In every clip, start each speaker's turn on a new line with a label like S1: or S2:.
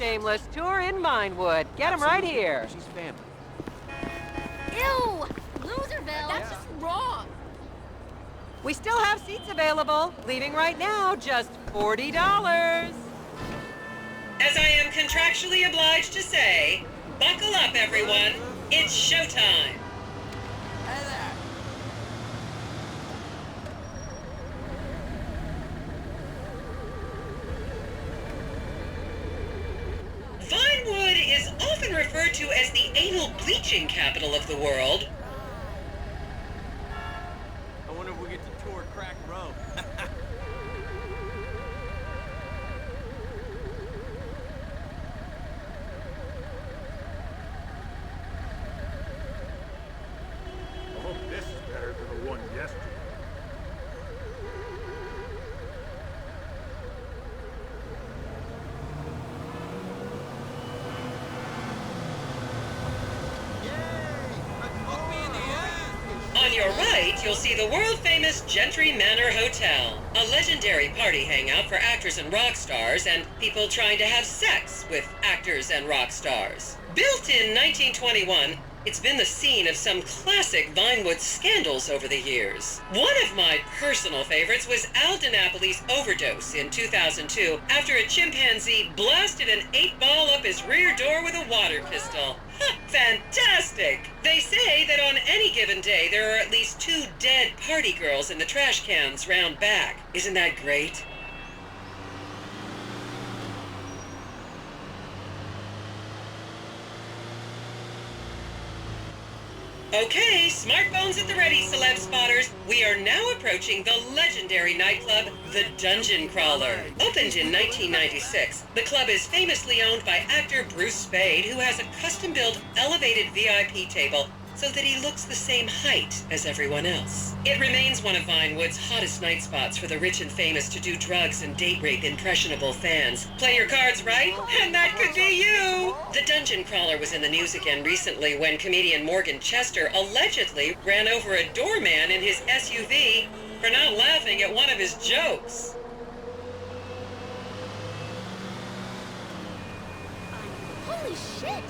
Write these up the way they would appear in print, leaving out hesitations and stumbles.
S1: shameless tour in Vinewood. Get him right here.
S2: She's family.
S3: Ew! Loserville! That's just wrong!
S1: We still have seats available. Leaving right now, just $40. As I am contractually obliged to say, buckle up, everyone. It's showtime.
S2: Hey there.
S1: Vinewood is often referred to as the anal bleaching capital of the world.
S2: I wonder if we get to tour Crack Row.
S4: I hope this is better than the one yesterday.
S1: On your right, you'll see the world-famous Gentry Manor Hotel, a legendary party hangout for actors and rock stars and people trying to have sex with actors and rock stars. Built in 1921, it's been the scene of some classic Vinewood scandals over the years. One of my personal favorites was Al DiNapoli's overdose in 2002 after a chimpanzee blasted an 8-ball up his rear door with a water pistol. Fantastic! They say that on any given day there are at least 2 dead party girls in the trash cans round back. Isn't that great? Okay, smartphones at the ready, celeb spotters. We are now approaching the legendary nightclub, the Dungeon Crawler. Opened in 1996, the club is famously owned by actor Bruce Spade, who has a custom-built elevated VIP table so that he looks the same height as everyone else. It remains one of Vinewood's hottest night spots for the rich and famous to do drugs and date rape impressionable fans. Play your cards right, and that could be you! The Dungeon Crawler was in the news again recently when comedian Morgan Chester allegedly ran over a doorman in his SUV for not laughing at one of his jokes.
S3: Holy shit!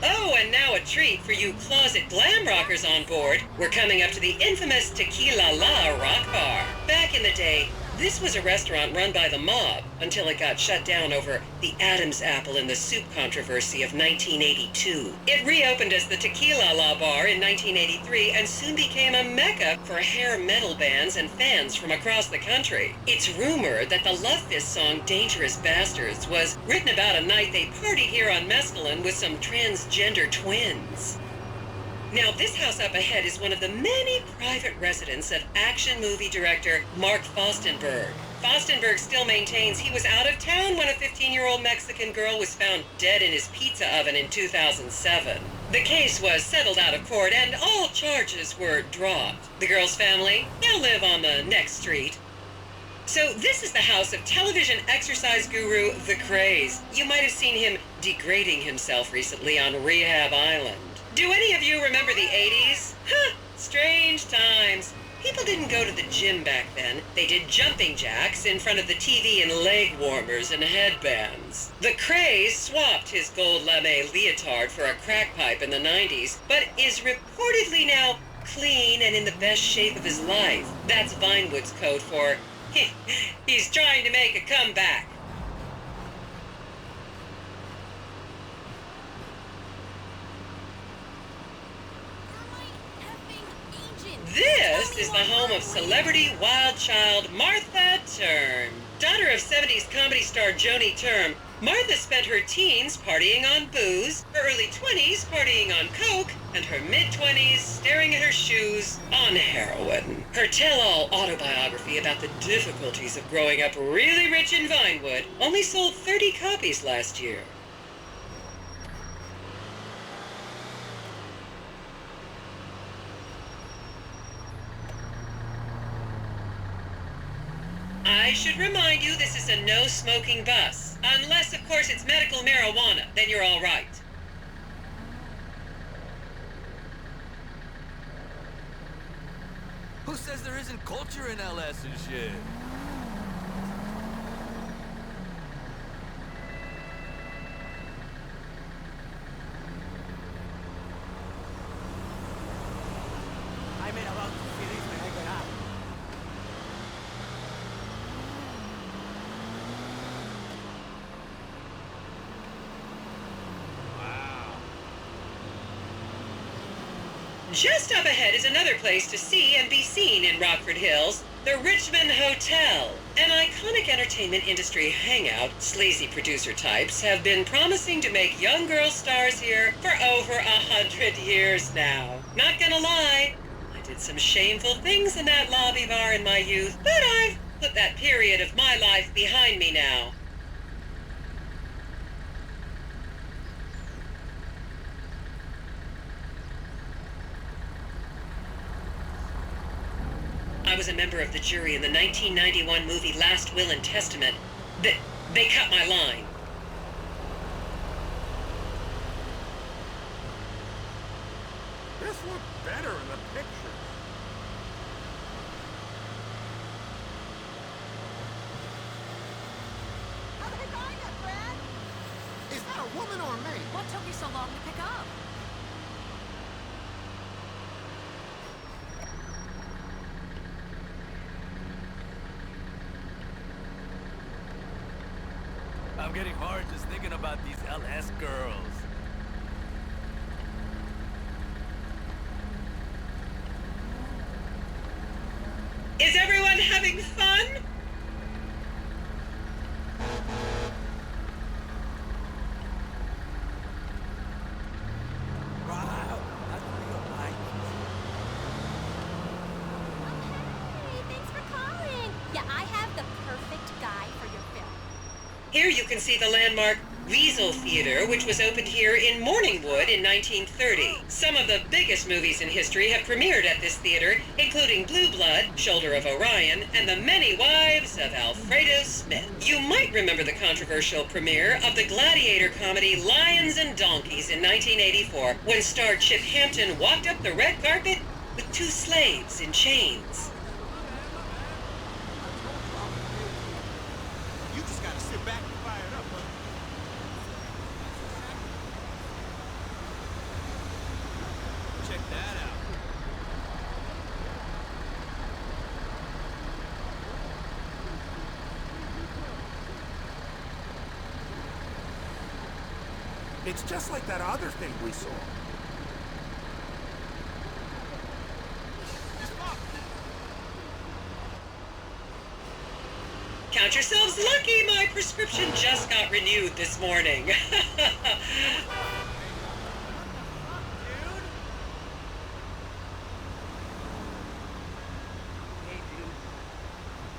S1: Oh, and now a treat for you closet glam rockers on board. We're coming up to the infamous Tequila La Rock Bar. Back in the day, this was a restaurant run by the mob until it got shut down over the Adam's apple in the soup controversy of 1982. It reopened as the Tequila La Bar in 1983 and soon became a mecca for hair metal bands and fans from across the country. It's rumored that the Love Fist song Dangerous Bastards was written about a night they partied here on Mescaline with some transgender twins. Now, this house up ahead is one of the many private residence of action movie director Mark Fostenberg. Fostenberg still maintains he was out of town when a 15-year-old Mexican girl was found dead in his pizza oven in 2007. The case was settled out of court and all charges were dropped. The girl's family now live on the next street. So this is the house of television exercise guru The Craze. You might have seen him degrading himself recently on Rehab Island. Do any of you remember the 80s? Huh, strange times. People didn't go to the gym back then. They did jumping jacks in front of the TV and leg warmers and headbands. The Craze swapped his gold lame leotard for a crack pipe in the 90s, but is reportedly now clean and in the best shape of his life. That's Vinewood's code for, he's trying to make a comeback. This is the home of celebrity wild child Martha Term. Daughter of 70s comedy star Joni Term, Martha spent her teens partying on booze, her early 20s partying on coke, and her mid-20s staring at her shoes on heroin. Her tell-all autobiography about the difficulties of growing up really rich in Vinewood only sold 30 copies last year. I should remind you this is a no-smoking bus. Unless, of course, it's medical marijuana. Then you're all right.
S2: Who says there isn't culture in LS and shit?
S1: Just up ahead is another place to see and be seen in Rockford Hills, the Richmond Hotel. An iconic entertainment industry hangout, sleazy producer types have been promising to make young girl stars here for over 100 years now. Not gonna lie, I did some shameful things in that lobby bar in my youth, but I've put that period of my life behind me now. I was a member of the jury in the 1991 movie Last Will and Testament. They cut my line.
S4: This looked better in the picture.
S5: How did I find it, Brad? Is that a woman or a man?
S3: What took you so long to pick up?
S2: I'm getting hard just thinking about these LS girls.
S1: Is everyone having fun?
S2: Wow, that's real life.
S3: Hey, thanks for calling. Yeah, I have the perfect guy for your film.
S1: Here you can see the landmark Weasel Theater, which was opened here in Morningwood in 1930. Some of the biggest movies in history have premiered at this theater, including Blue Blood, Shoulder of Orion, and The Many Wives of Alfredo Smith. You might remember the controversial premiere of the gladiator comedy Lions and Donkeys in 1984, when star Chip Hampton walked up the red carpet with two slaves in chains.
S5: You just gotta sit back and fire it up, huh?
S2: Check that out.
S4: It's just like that other thing we saw.
S1: Count yourselves lucky, my prescription just got renewed this morning.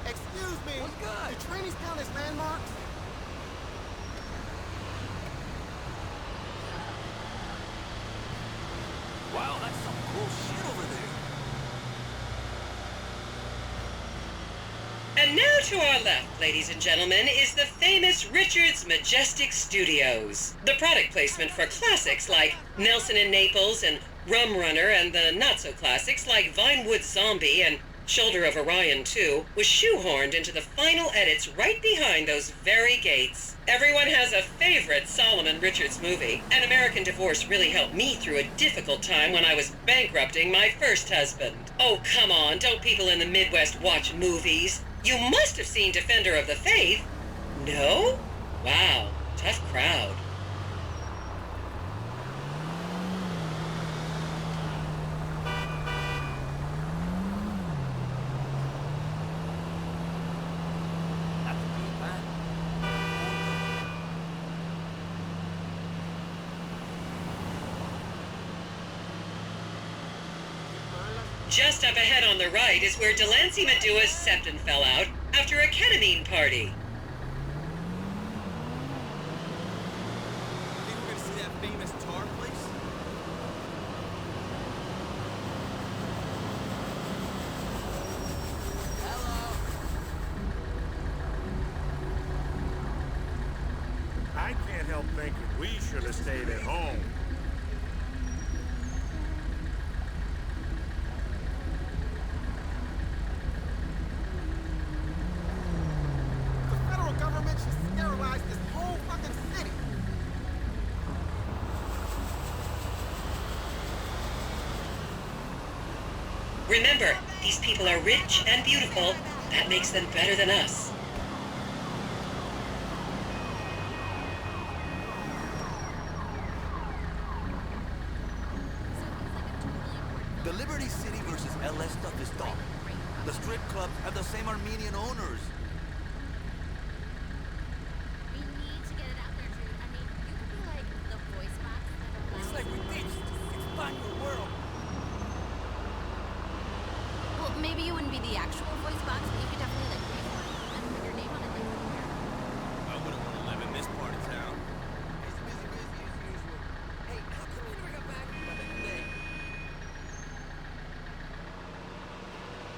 S5: Excuse me.
S2: What's good?
S5: Do trainees count as landmarks?
S2: Wow, that's some cool shit over there.
S1: And now to our left, ladies and gentlemen, is the famous Richard's Majestic Studios. The product placement for classics like Nelson in Naples and Rum Runner, and the not-so-classics like Vinewood Zombie and Shoulder of Orion 2 was shoehorned into the final edits right behind those very gates. Everyone has a favorite Solomon Richards movie. An American Divorce really helped me through a difficult time when I was bankrupting my first husband. Oh, come on, don't people in the Midwest watch movies? You must have seen Defender of the Faith. No? Wow, tough crowd.
S2: That's deep, man.
S1: Just up ahead on the right is where Delancey Medua's septon fell out after a ketamine party.
S2: Think we're gonna see that famous tar place? Hello.
S4: I can't help thinking we should have stayed at home.
S5: The federal government should sterilize this whole fucking city.
S1: Remember, these people are rich and beautiful. That makes them better than us.
S3: So he's like a totally important
S2: clubs have the same Armenian owners.
S3: We need to get it out there, dude. I mean, you could be like the voice box that
S2: It's like we ditched. Expand your world.
S3: Well, maybe you wouldn't be the actual voice box, but you could definitely like pay for it and put your name on it like here.
S2: I wouldn't want to live in this part of town. Busy as usual. Hey, how come you never got back by the day?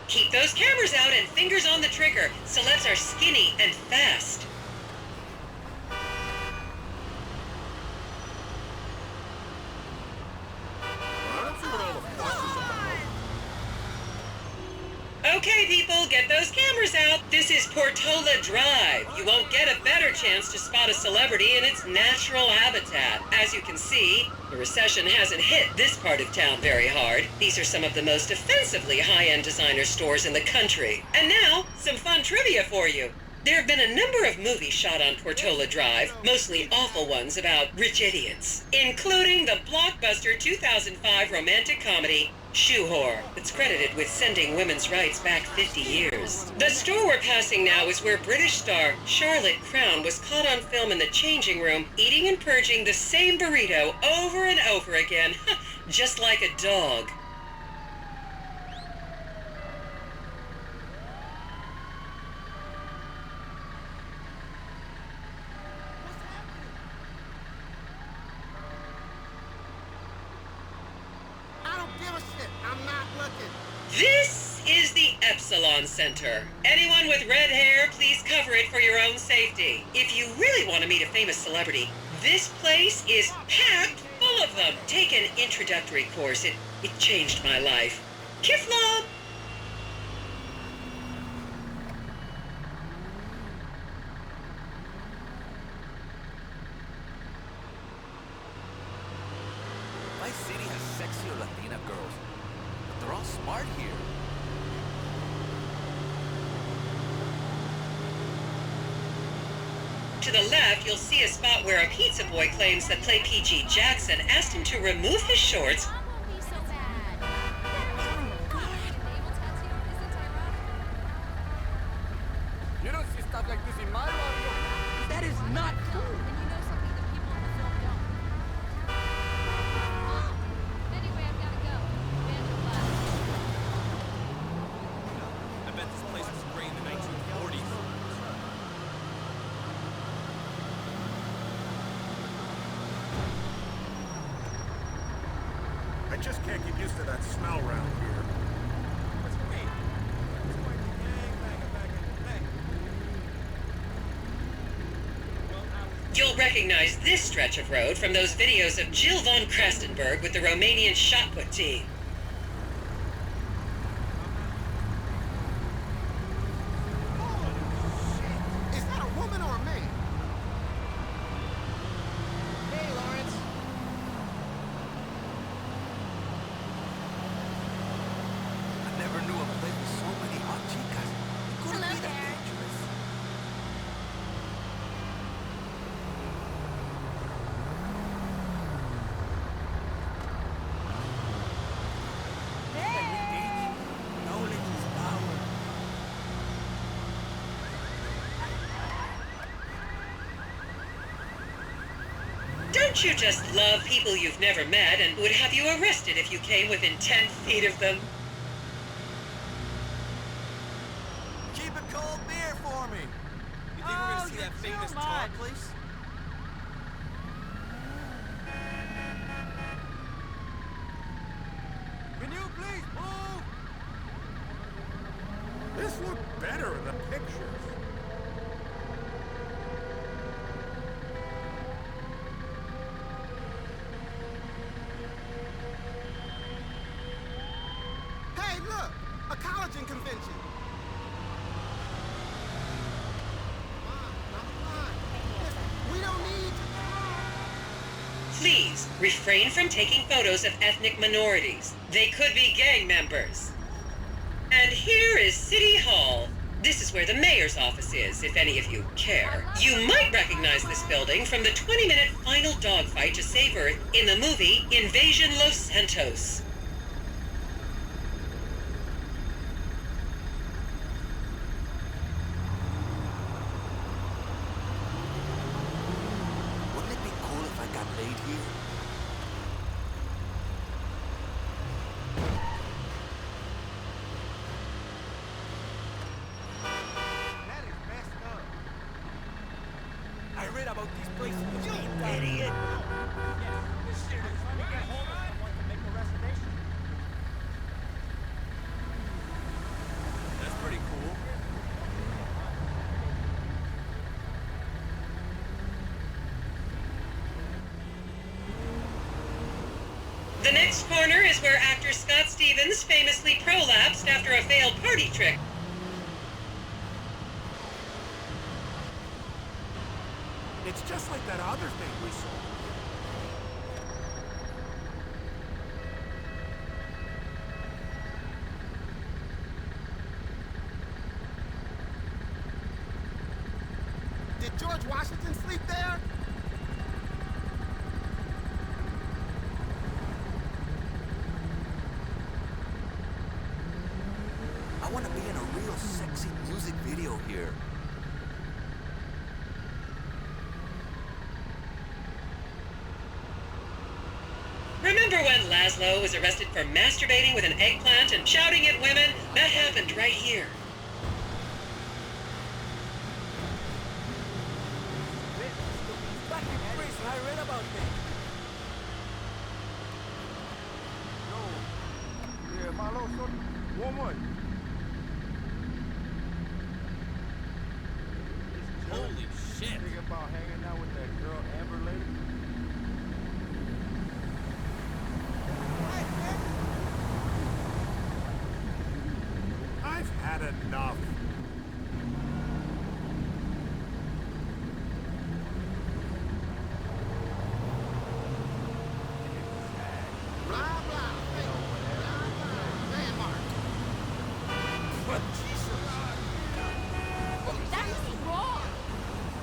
S1: Keep those cameras out and fingers on the trigger. Celebs are skinny and fast.
S4: I don't see what all the fuss is about.
S1: Okay, people, get those cameras out. This is Portola Drive. You won't get a better chance to spot a celebrity in its natural habitat. As you can see, the recession hasn't hit this part of town very hard. These are some of the most offensively high-end designer stores in the country. And now, some fun trivia for you. There have been a number of movies shot on Portola Drive, mostly awful ones about rich idiots, including the blockbuster 2005 romantic comedy Shoe Whore, that's credited with sending women's rights back 50 years. The store we're passing now is where British star Charlotte Crown was caught on film in the changing room, eating and purging the same burrito over and over again, just like a dog.
S5: I don't give a shit. I'm not looking.
S1: This is the Epsilon Center. Anyone with red hair, please cover it for your own safety. If you really want to meet a famous celebrity, this place is packed full of them. Take an introductory course. It changed my life. Kifla!
S2: Vice City has sexier Latina girls, but they're all smart here.
S1: To the left, you'll see a spot where a pizza boy claims that Play PG Jackson asked him to remove his shorts.
S3: Mom won't be so bad. Navel tattoo, isn't Tyrone?
S5: You don't see stuff like this in my barrio. That is not
S3: No,
S5: cool.
S3: and you know something the people in the film don't. Anyway, I've gotta go. Banjo Bus.
S2: I bet this place was great in the 1940s.
S4: I just can't get used to that smell around here.
S5: What's me? It's like the gangbanger back in the day. Well, I was...
S1: You'll recognize this stretch of road from those videos of Jill von Krastenberg with the Romanian shot put team.
S5: Shit. Is that a woman or a man? Hey, Lawrence.
S2: I never knew a place with so many hot chicas. It couldn't
S3: Hello
S2: be that
S3: there.
S2: dangerous. Knowledge is power.
S1: Don't you just love people you've never met and would have you arrested if you came within 10 feet of them?
S2: Keep a cold beer for me. You think we're gonna see that famous tour place?
S5: Can you please move?
S4: This looked better in the pictures.
S5: Hey, look! A collagen convention. Listen, we don't need to...
S1: Please, refrain from taking photos of ethnic minorities. They could be gang members. And here is City Hall. This is where the mayor's office is, if any of you care. You might recognize this building from the 20-minute final dogfight to save Earth in the movie Invasion Los Santos.
S2: made here?
S5: That is messed up.
S2: I read about these places.
S5: You idiot!
S2: That's pretty cool.
S1: The next corner is where actor Scott Stevens famously prolapsed after a failed party trick.
S4: It's just like that other thing we saw.
S5: Did George Washington sleep there?
S2: I want to be in a real sexy music video here.
S1: Remember when Laszlo was arrested for masturbating with an eggplant and shouting at women? That happened right here.
S2: I read about this.
S4: Yeah, Malo, son. Woman.
S2: Holy shit.
S4: Thinking about hanging out with that girl Amber lady? I've had enough.
S5: Blah, blah. Hey, blah, blah. Landmark.
S3: That's wrong.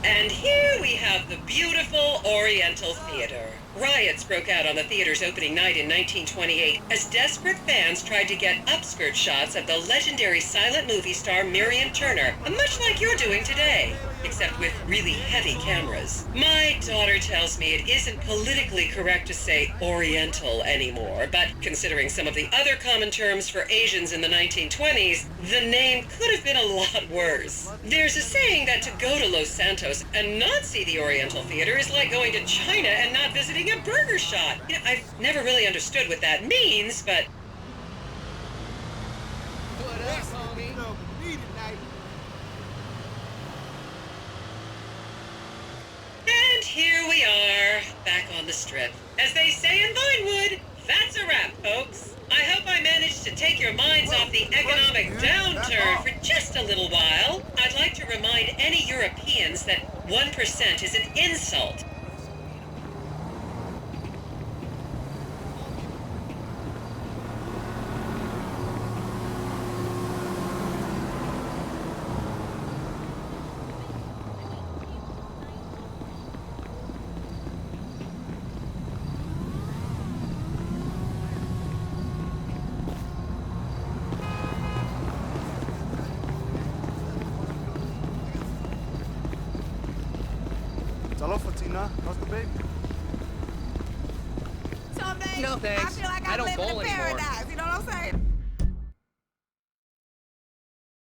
S1: And here we have the beautiful Oriental Theater. Riots broke out on the theater's opening night in 1928 as desperate fans tried to get upskirt shots of the legendary silent movie star Miriam Turner, much like you're doing today, except with really heavy cameras. My daughter tells me it isn't politically correct to say Oriental anymore, but considering some of the other common terms for Asians in the 1920s, the name could have been a lot worse. There's a saying that to go to Los Santos and not see the Oriental Theater is like going to China and not visiting a burger shot. You know, I've never really understood what that means, but
S5: What up, homie? No, me tonight.
S1: And here we are, back on the strip. As they say in Vinewood, that's a wrap, folks. I hope I managed to take your minds off the economic downturn for just a little while. I'd like to remind any Europeans that 1% is an insult.
S4: Aloha, Tina. How's the baby?
S6: So, babe,
S7: No, thanks.
S6: I feel like
S7: I
S6: I'm
S7: don't
S6: living
S7: bowl
S6: in
S7: anymore.
S6: paradise. You know what I'm saying?